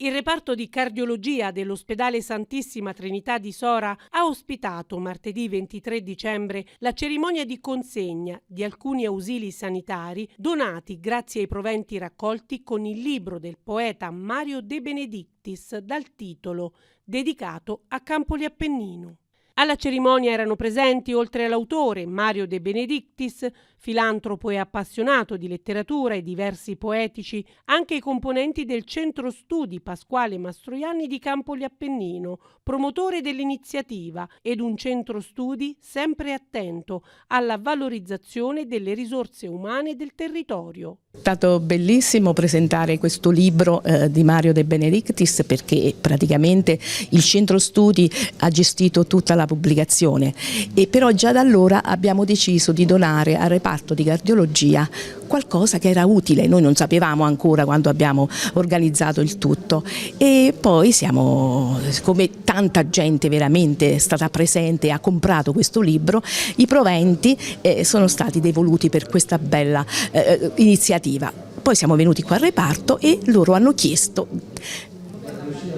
Il reparto di cardiologia dell'ospedale Santissima Trinità di Sora ha ospitato martedì 23 dicembre la cerimonia di consegna di alcuni ausili sanitari donati grazie ai proventi raccolti con il libro del poeta Mario De Benedictis dal titolo Dedicato a Campoli Appennino. Alla cerimonia erano presenti, oltre all'autore Mario De Benedictis, filantropo e appassionato di letteratura e di versi poetici, anche i componenti del Centro Studi Pasquale Mastroianni di Campoli Appennino, promotore dell'iniziativa, ed un centro studi sempre attento alla valorizzazione delle risorse umane del territorio. È stato bellissimo presentare questo libro di Mario De Benedictis, perché praticamente il centro studi ha gestito tutta la pubblicazione, e però già da allora abbiamo deciso di donare al reparto di cardiologia qualcosa che era utile. Noi non sapevamo ancora quando abbiamo organizzato il tutto, e poi siamo, come tanta gente veramente è stata presente e ha comprato questo libro, i proventi sono stati devoluti per questa bella iniziativa. Poi siamo venuti qua al reparto e loro hanno chiesto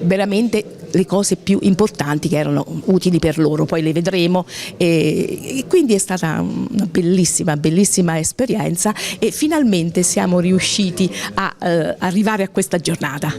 veramente le cose più importanti che erano utili per loro, poi le vedremo, e quindi è stata una bellissima esperienza, e finalmente siamo riusciti a arrivare a questa giornata.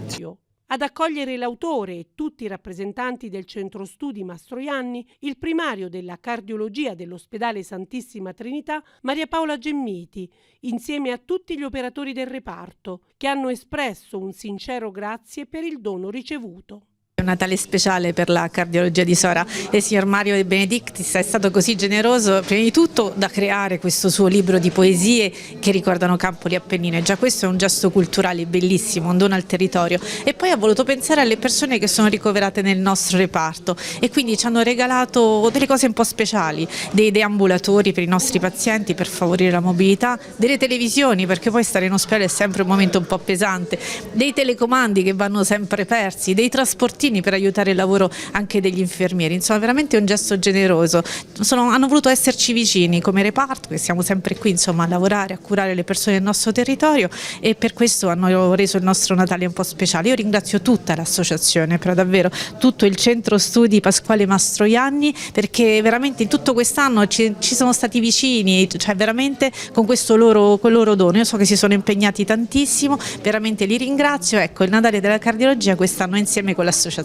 Ad accogliere l'autore e tutti i rappresentanti del Centro Studi Mastroianni, il primario della cardiologia dell'ospedale Santissima Trinità, Maria Paola Gemmiti, insieme a tutti gli operatori del reparto, che hanno espresso un sincero grazie per il dono ricevuto. Un Natale speciale per la cardiologia di Sora, e il signor Mario De Benedictis è stato così generoso prima di tutto da creare questo suo libro di poesie che ricordano Campoli Appennino, e già questo è un gesto culturale bellissimo, un dono al territorio, e poi ha voluto pensare alle persone che sono ricoverate nel nostro reparto, e quindi ci hanno regalato delle cose un po' speciali, dei deambulatori per i nostri pazienti per favorire la mobilità, delle televisioni, perché poi stare in ospedale è sempre un momento un po' pesante, dei telecomandi che vanno sempre persi, dei trasportini per aiutare il lavoro anche degli infermieri. Insomma, veramente un gesto generoso. Hanno voluto esserci vicini come reparto, che siamo sempre qui insomma a lavorare, a curare le persone del nostro territorio, e per questo hanno reso il nostro Natale un po' speciale. Io ringrazio tutta l'associazione, però davvero tutto il Centro Studi Pasquale Mastroianni, perché veramente in tutto quest'anno ci sono stati vicini, cioè veramente con quel loro dono. Io so che si sono impegnati tantissimo, veramente li ringrazio. Ecco, il Natale della cardiologia quest'anno insieme con l'associazione.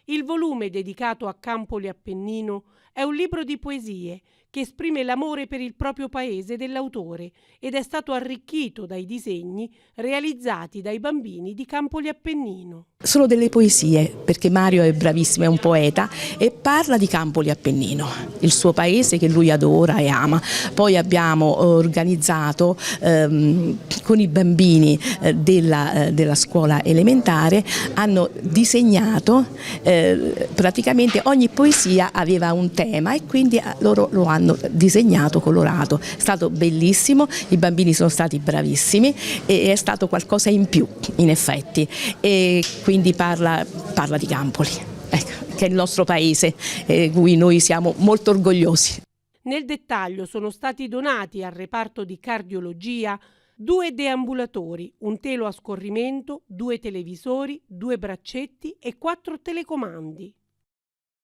Il volume dedicato a Campoli Appennino è un libro di poesie che esprime l'amore per il proprio paese dell'autore, ed è stato arricchito dai disegni realizzati dai bambini di Campoli Appennino. Sono delle poesie, perché Mario è bravissimo, è un poeta, e parla di Campoli Appennino, il suo paese che lui adora e ama. Poi abbiamo organizzato con i bambini della scuola elementare, hanno disegnato, praticamente ogni poesia aveva un tema, e quindi loro lo hanno disegnato, colorato. È stato bellissimo, i bambini sono stati bravissimi, e è stato qualcosa in più in effetti, e quindi parla di Campoli, ecco, che è il nostro paese, cui noi siamo molto orgogliosi. Nel dettaglio sono stati donati al reparto di cardiologia 2 deambulatori, un telo a scorrimento, 2 televisori, 2 braccetti e 4 telecomandi.